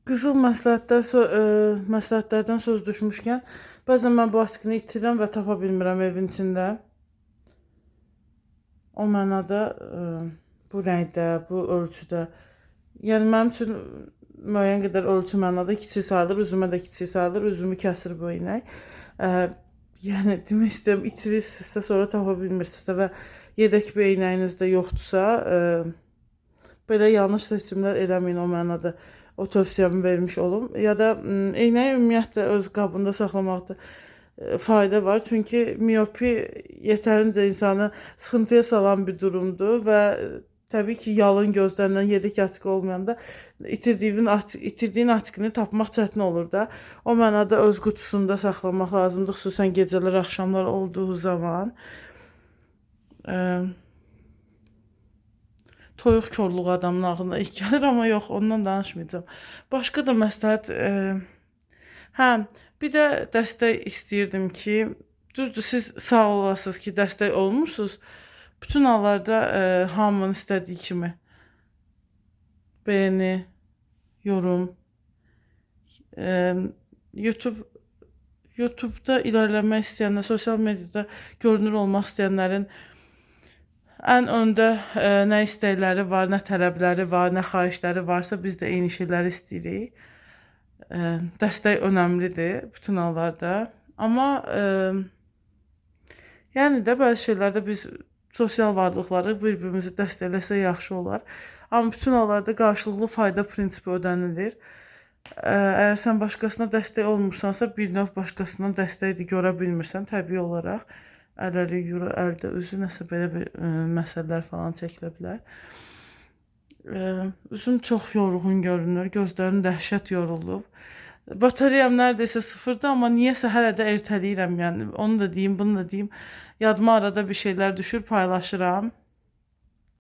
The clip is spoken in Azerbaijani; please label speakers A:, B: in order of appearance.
A: Qızıl məsləhətlərdən söz düşmüşkən, bəzən mən bu askını itirirəm və tapa bilmirəm evin içində. O mənada bu rəngdə, bu ölçüdə. Yəni mənim üçün müəyyən qədər ölçü mənada kiçik sayılır, üzümə də kiçik sayılır, üzümü kəsir bu eynək. Yəni demək istəyirəm, itirirsinizsə, sonra tapa bilmirsinizsə və yedək bir eynəyiniz də yoxdursa, belə yanlış seçimlər eləməyin, o mənada o tövsiyəmi vermiş olum. Ya da eynəyi ümumiyyətlə öz qabında saxlamaqda fayda var. Çünki miopi yetərincə insanı sıxıntıya salan bir durumdur və təbii ki, yalın gözlərlə yedek açıq olmayanda itirdiyin açığını tapmaq çətin olur da. O mənada öz qutusunda saxlamaq lazımdır, xüsusən gecələr, axşamlar olduğu zaman. Toyuq korluğu adamın ağlına ilk gəlir, amma yox, ondan danışmayacağım. Başqa da məsləhət, hə, bir də dəstək istəyirdim ki, düzdür, siz sağ olasınız ki, dəstək olmursunuz. Bütün hallarda hamının istədiyi kimi beğeni, yorum, e, YouTube YouTube'da ilerləmək istəyənlər, sosial mediada görünür olmaq istəyənlərin ən öndə nə istəkləri var, nə tələbləri var, nə xahişləri varsa biz də eyni şeyləri istəyirik. Dəstək önəmlidir bütün hallarda. Amma yəni də bəzi şeylərdə biz sosial varlıqları bir-birimizi dəstəkləsə yaxşı olar. Amma bütün hallarda qarşılıqlı fayda prinsipi ödənilir. Əgər sən başqasına dəstək olmursansa, bir növ başqasından dəstəkdir görə bilmirsən, təbii olaraq. Əl-əli yürü, əldə üzü, nəsə belə bir məsələlər falan çəkilə bilər. Üzüm çox yorğun görünür, gözlərim dəhşət yorulub. Batareyam neredeyse sıfırda, amma niyəsə hələ də ertələyirəm, yəni onu da deyim, bunu da deyim. Yadıma arada bir şeylər düşür, paylaşıram.